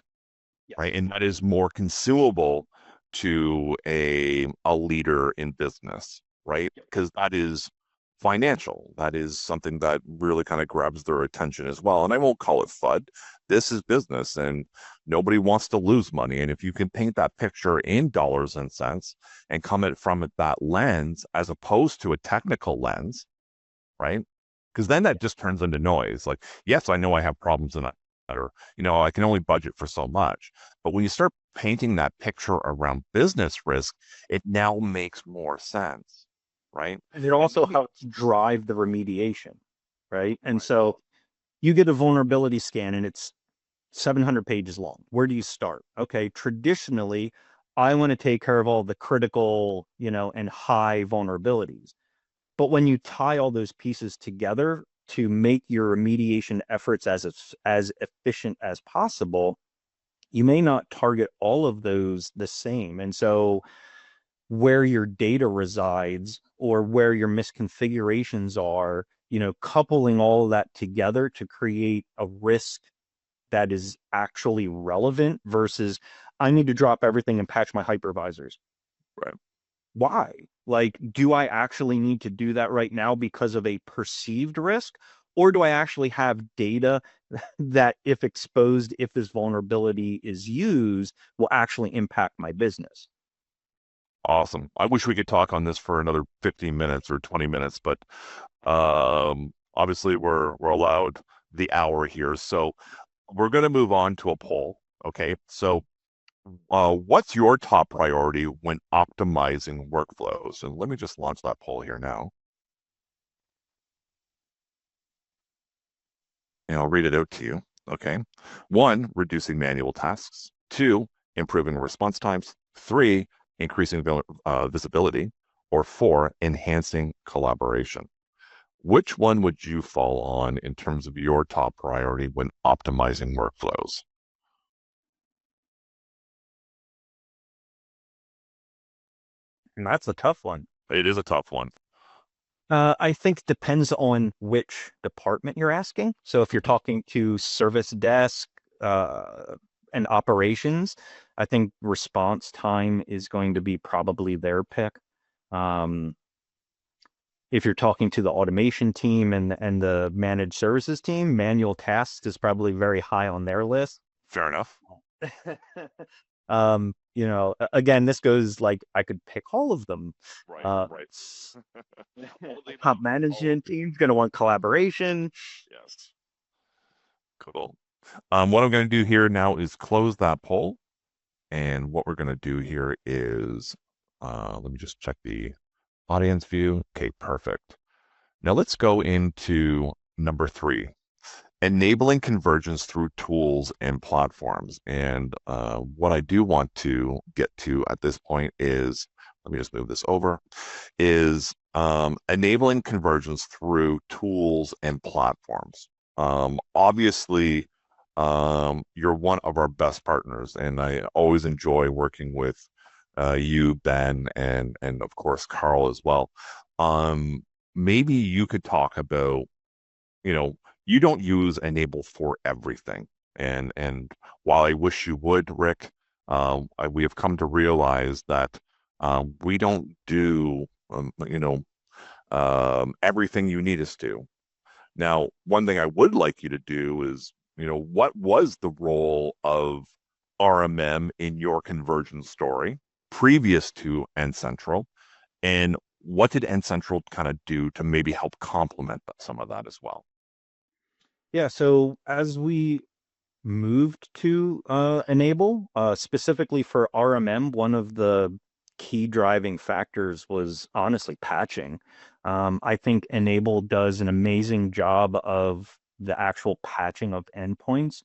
right? Yes. And that is more consumable to a leader in business, right? Yep. Because that is financial. That is something that really kind of grabs their attention as well. And I won't call it FUD. This is business and nobody wants to lose money. And if you can paint that picture in dollars and cents and come at from it that lens as opposed to a technical lens, right? Because then that just turns into noise. Like, yes, I know I have problems and or, I can only budget for so much. But when you start painting that picture around business risk, it now makes more sense, right? And it also helps drive the remediation, right? And so you get a vulnerability scan and it's 700 pages long. Where do you start? Okay, traditionally, I want to take care of all the critical, and high vulnerabilities. But when you tie all those pieces together to make your remediation efforts as efficient as possible, you may not target all of those the same. And so where your data resides or where your misconfigurations are, coupling all of that together to create a risk that is actually relevant versus I need to drop everything and patch my hypervisors. Right. Why? Like, do I actually need to do that right now because of a perceived risk? Or do I actually have data that, if exposed, if this vulnerability is used, will actually impact my business? Awesome. I wish we could talk on this for another 15 minutes or 20 minutes, but obviously we're allowed the hour here. So we're going to move on to a poll. Okay. So what's your top priority when optimizing workflows? And let me just launch that poll here now. And I'll read it out to you. Okay. One, reducing manual tasks. Two, improving response times. Three, increasing visibility. Or four, enhancing collaboration. Which one would you fall on in terms of your top priority when optimizing workflows? And that's a tough one. It is a tough one. I think depends on which department you're asking. So if you're talking to service desk uh, and operations, I think response time is going to be probably their pick. Um, if you're talking to the automation team and the managed services team, manual tasks is probably very high on their list. Fair enough. Again, this goes like I could pick all of them. Right, Uh, right. Top management team's going to want collaboration. Yes. Cool. What I'm going to do here now is close that poll. And what we're going to do here is, let me just check the audience view. Okay, perfect. Now let's go into number 3, enabling convergence through tools and platforms. And what I do want to get to at this point is, let me just move this over, is enabling convergence through tools and platforms. Obviously, you're one of our best partners, and I always enjoy working with you, Ben, and of course Carl as well. Maybe you could talk about, you know, you don't use enable for everything, and while I wish you would, Rick, we have come to realize that we don't do, everything you need us to. Now, one thing I would like you to do is, what was the role of RMM in your conversion story previous to End Central, and what did End Central kind of do to maybe help complement some of that as well? Yeah, so as we moved to enable, specifically for RMM, one of the key driving factors was honestly patching. I think enable does an amazing job of the actual patching of endpoints.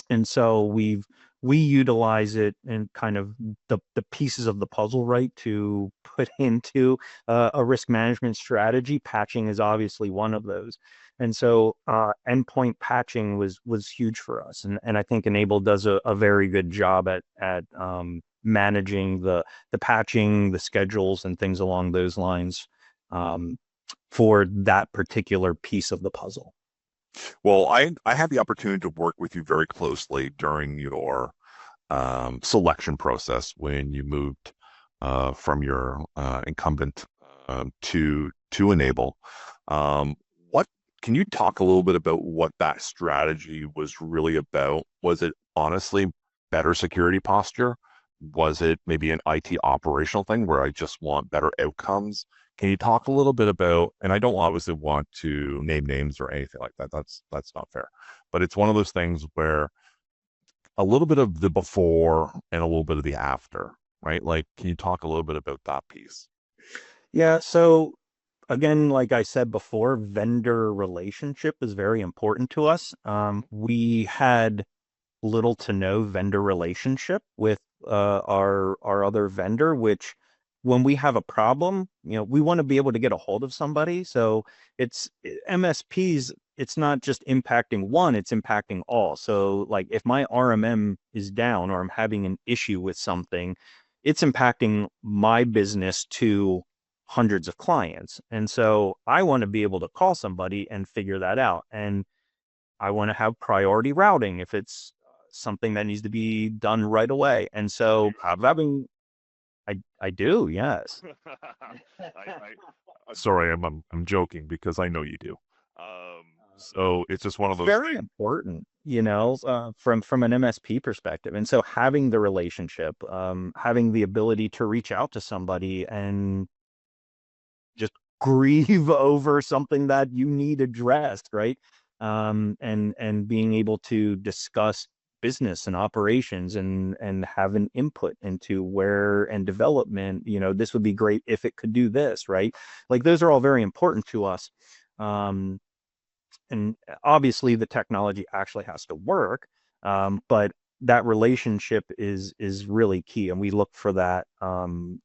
And so we utilize it in kind of the pieces of the puzzle, right, to put into a risk management strategy. Patching is obviously one of those. And so endpoint patching was huge for us. And I think Enable does a very good job at managing the patching, the schedules, and things along those lines um, for that particular piece of the puzzle. Well, I had the opportunity to work with you very closely during your selection process when you moved from your incumbent to Enable. What can you talk a little bit about what that strategy was really about? Was it honestly better security posture? Was it maybe an IT operational thing where I just want better outcomes? Can you talk a little bit about, and I don't obviously want to name names or anything like that. That's not fair. but it's one of those things where a little bit of the before and a little bit of the after, right? Like, can you talk a little bit about that piece? Yeah. So again, like I said before, vendor relationship is very important to us. We had little to no vendor relationship with our other vendor, which when we have a problem, we want to be able to get a hold of somebody. So it's MSPs, it's not just impacting one, it's impacting all. So like if my RMM is down or I'm having an issue with something, it's impacting my business to hundreds of clients. And so I want to be able to call somebody and figure that out. And I want to have priority routing if it's something that needs to be done right away. And Do so you have that? having, I do, yes. Sorry, I'm joking because I know you do. So it's just one of It's those very things. important, Yes. from an MSP perspective. And so having the relationship, having the ability to reach out to somebody and just grieve over something that you need addressed, right? And being able to discuss business and operations and have an input into where and development, this would be great if it could do this, right? Like those are all very important to us. Um, and obviously the technology actually has to work, but that relationship is really key, and we look for that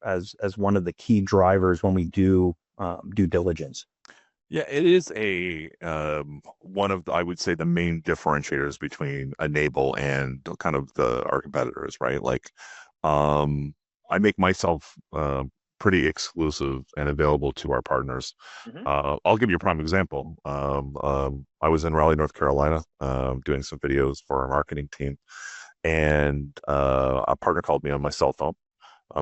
as one of the key drivers when we do due diligence. Yeah, it is a one of the, I would say the main differentiators between Enable and kind of our competitors, right? Like, um, I make myself pretty exclusive and available to our partners. Hmm. I'll give you a prime example. I was in Raleigh, North Carolina, doing some videos for our marketing team, and a partner called me on my cell phone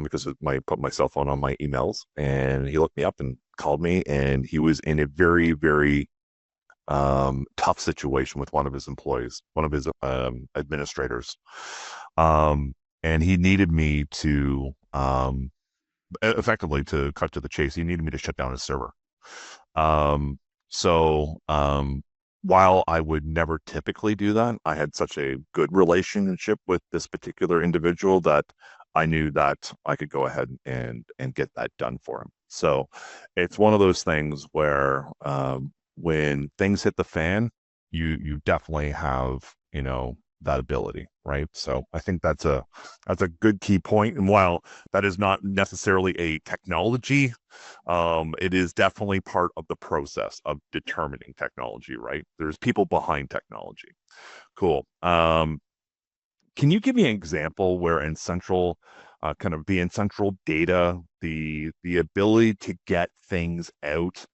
because my put my cell phone on my emails, and he looked me up and called me, and he was in a very, very tough situation with one of his employees, one of his administrators, um, and he needed me to effectively, to cut to the chase, he needed me to shut down his server. Um, so while I would never typically do that, I had such a good relationship with this particular individual that I knew that I could go ahead and get that done for him. So it's one of those things where when things hit the fan, you definitely have, that ability, right? So I think that's a good key point. And while that is not necessarily a technology, it is definitely part of the process of determining technology, right? There's people behind technology. Cool. Can you give me an example where in central, kind of the in central data, the ability to get things out,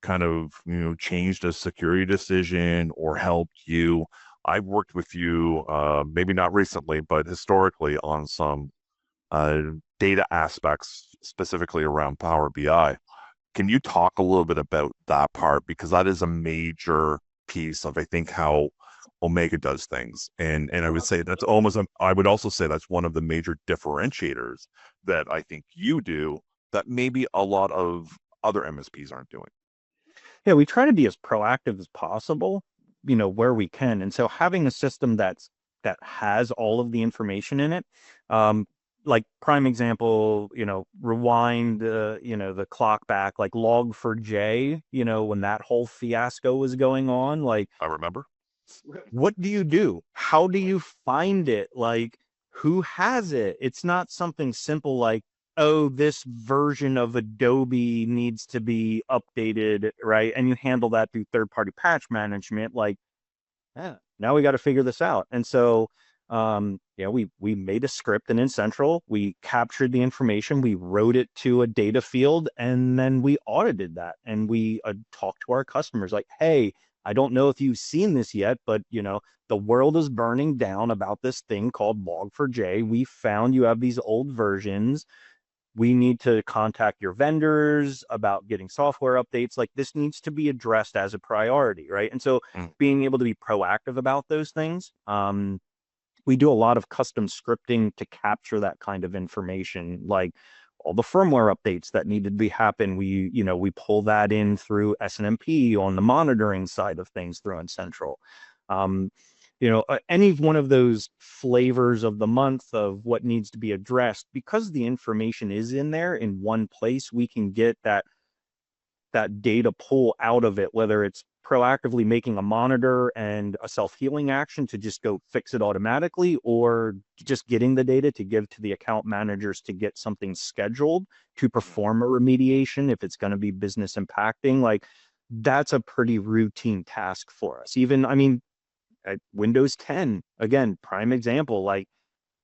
kind of changed a security decision or helped you? I've worked with you, maybe not recently, but historically on some uh, data aspects, specifically around Power BI. Can you talk a little bit about that part? Because that is a major piece of, I think, how Omega does things. And I would say that's I would also say that's one of the major differentiators that I think you do that maybe a lot of other MSPs aren't doing. Yeah, we try to be as proactive as possible, where we can. And so having a system that has all of the information in it, um, like prime example, rewind, the clock back, like log4j, when that whole fiasco was going on, like I remember. what do you do? How do you find it? Like, who has it? It's not something simple like, oh, this version of Adobe needs to be updated, right? And you handle that through third-party patch management. Like, yeah, now we got to figure this out. And so, we made a script and in Central, we captured the information, we wrote it to a data field, and then we audited that. And we talked to our customers like, hey, I don't know if you've seen this yet, but the world is burning down about this thing called Log4j. We found you have these old versions. We need to contact your vendors about getting software updates. Like this needs to be addressed as a priority, right? And so Mm. being able to be proactive about those things. We do a lot of custom scripting to capture that kind of information, like all the firmware updates that needed to be happen. We pull that in through SNMP on the monitoring side of things through N Central. Um, any one of those flavors of the month of what needs to be addressed, because the information is in there in one place, we can get that data pull out of it, whether it's proactively making a monitor and a self-healing action to just go fix it automatically, or just getting the data to give to the account managers to get something scheduled to Mhm. perform a remediation if it's going to be business impacting. Like that's a pretty routine task for us. Even, I mean, at Windows 10, again, prime example, like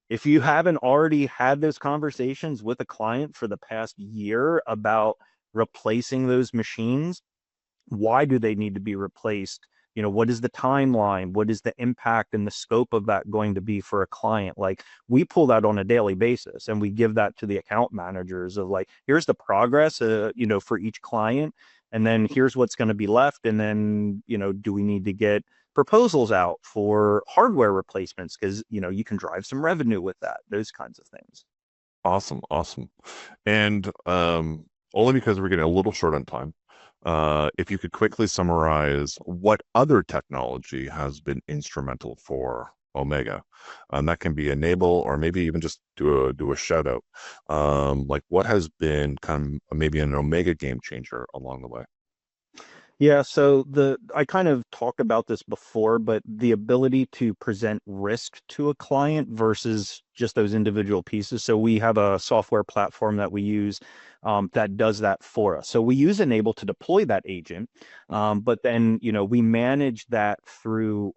if you haven't already had those conversations with a client for the past year about replacing those machines, why do they need to be replaced? What is the timeline? What is the impact and the scope of that going to be for a client? Like we pull that on a daily basis and we give that to the account managers of like, here's the progress, for each client. And then here's what's going to be left. And then, do we need to get proposals out for hardware replacements? Because, you can drive some revenue with that, those kinds of things. Awesome, awesome. And only because we're getting a little short on time, if you could quickly summarize what other technology has been instrumental for Omega, that can be enable or maybe even just do a shout out. Like what has been kind of maybe an Omega game changer along the way? Yeah, so the I kind of talked about this before, but the ability to present risk to a client versus just those individual pieces. So we have a software platform that we use that does that for us. So we use Enable to deploy that agent, Mhm. but then we manage that through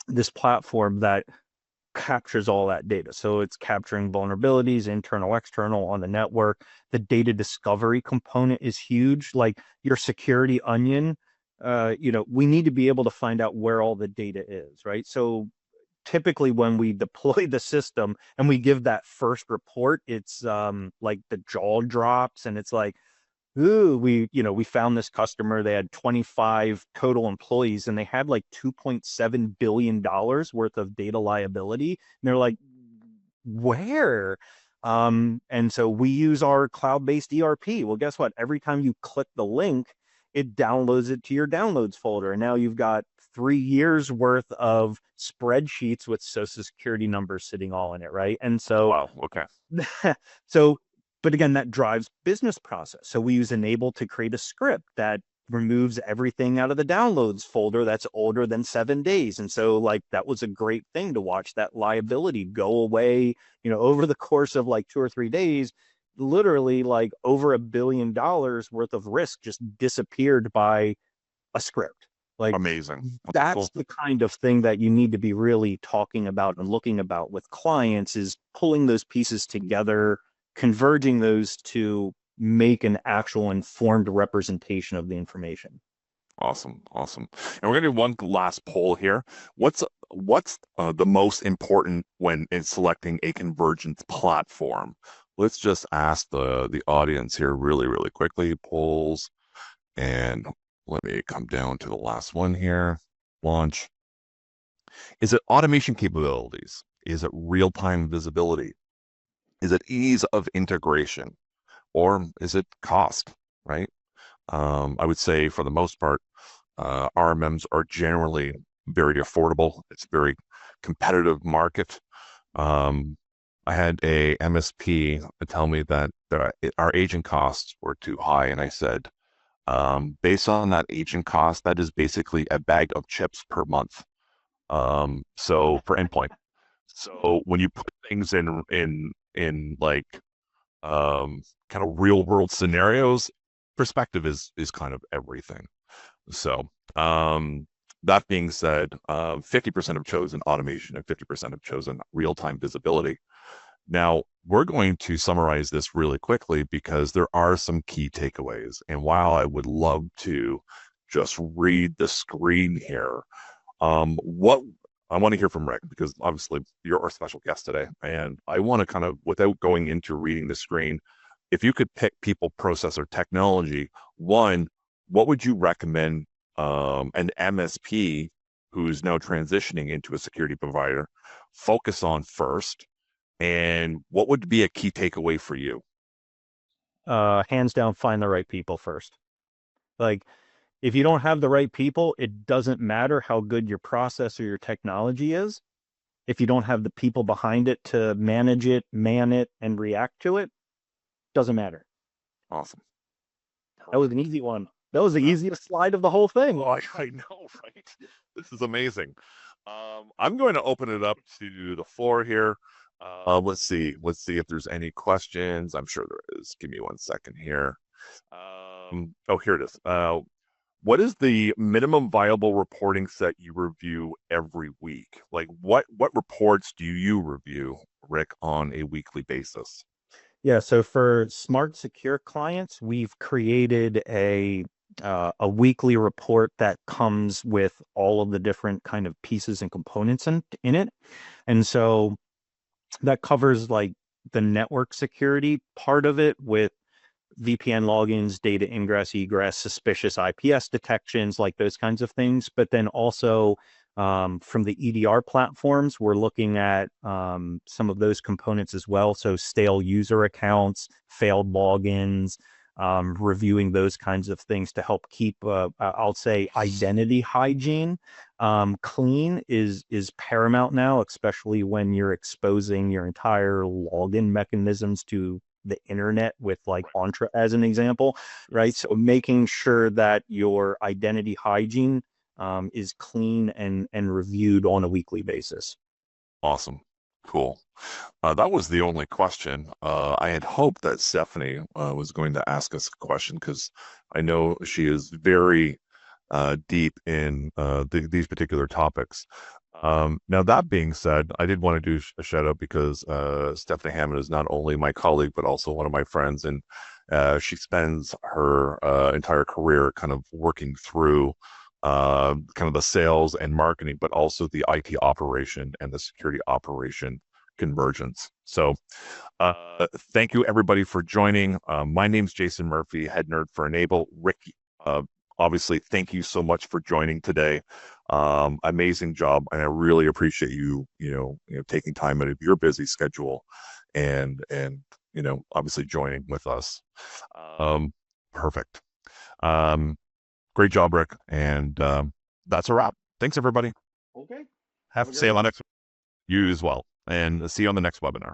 this platform that captures all that data. So it's capturing vulnerabilities, internal, external on the network. The data discovery component is huge. Like your security onion, we need to be able to find out where all the data is, right? So typically when we deploy the system and we give that first report, it's like the jaw drops and it's like, ooh, we found this customer. They had 25 total employees and they had like $2.7 billion worth of data liability. And they're like, where? And so we use our cloud-based ERP. Well, guess what? Every time you click the link, it downloads it to your downloads folder. And now you've got 3 years worth of spreadsheets with social security numbers sitting all in it, right? And so Wow. Okay. so, but again, that drives business process. So we use Enable to create a script that removes everything out of the downloads folder that's older than 7 days. And so like that was a great thing to watch that liability go away, over the course of like 2 or 3 days, literally like over $1 billion worth of risk just disappeared by a script. Like Amazing. Okay, that's cool. the kind of thing that you need to be really talking about and looking about with clients is pulling those pieces together, converging those to make an actual informed representation of the information. Awesome, awesome. And we're gonna do one last poll here. What's the most important when in selecting a convergence platform? Let's just ask the audience here really, really quickly. Polls, and let me come down to the last one here. Launch. Is it automation capabilities? Is it real-time visibility? Is it ease of integration? Or is it cost, right? I would say for the most part, RMMs are generally very affordable. It's a very competitive market. Um, I had a MSP tell me that our agent costs were too high, and I said, based on that agent cost, that is basically a bag of chips per month. So for endpoint. So when you put things in like kind of real world scenarios, perspective is kind of everything. So, that being said, 50% have chosen automation and 50% have chosen real time visibility. Now, we're going to summarize this really quickly because there are some key takeaways. And while I would love to just read the screen here, what I want to hear from Rick, because obviously you're our special guest today. And I want to kind of, without going into reading the screen, if you could pick people, process, or technology, one, what would you recommend an MSP who's now transitioning into a security provider focus on first? And what would be a key takeaway for you? Hands down, find the right people first. Like If you don't have the right people, it doesn't matter how good your process or your technology is. If you don't have the people behind it to manage it, man it, and react to it, doesn't matter. Awesome. That was an Perfect. easy one. That was the Uh, easiest slide of the whole thing. oh, I know, right? This is amazing. I'm going to open it up to the floor here. Let's see. Let's see if there's any questions. I'm sure there is. Give me 1 second here. Oh, here it is. What is the minimum viable reporting set you review every week? Like what reports do you review, Rick, on a weekly basis? Yeah, so for smart secure clients, we've created a weekly report that comes with all of the different kind of pieces and components in it. And so that covers like the network security part of it with VPN logins, data ingress, egress, suspicious IPS detections, like those kinds of things. But then also from the EDR platforms, we're looking at some of those components as well. So stale user accounts, failed logins, reviewing those kinds of things to help keep, I'll say, identity hygiene clean is paramount now, especially when you're exposing your entire login mechanisms to the internet with like Entra as an example, right? Yes. So making sure that your identity hygiene is clean and reviewed on a weekly basis. Awesome. Cool. That was the only question. I had hoped that Stephanie was going to ask us a question because I know she is very deep in these particular topics. Now, that being said, I did want to do a shout out because Stephanie Hammond is not only my colleague, but also one of my friends. And she spends her entire career kind of working through kind of the sales and marketing, but also the IT operation and the security operation convergence. So, thank you everybody for joining. My name's Jason Murphy, head nerd for Enable. Rick, uh, obviously, thank you so much for joining today. Amazing job, and I really appreciate you taking time out of your busy schedule, and obviously joining with us. Um, Perfect. Um, Great job, Rick, and that's a wrap. Thanks, everybody. Okay. Have Have a to say great on one. next you as well, and see you on the next webinar.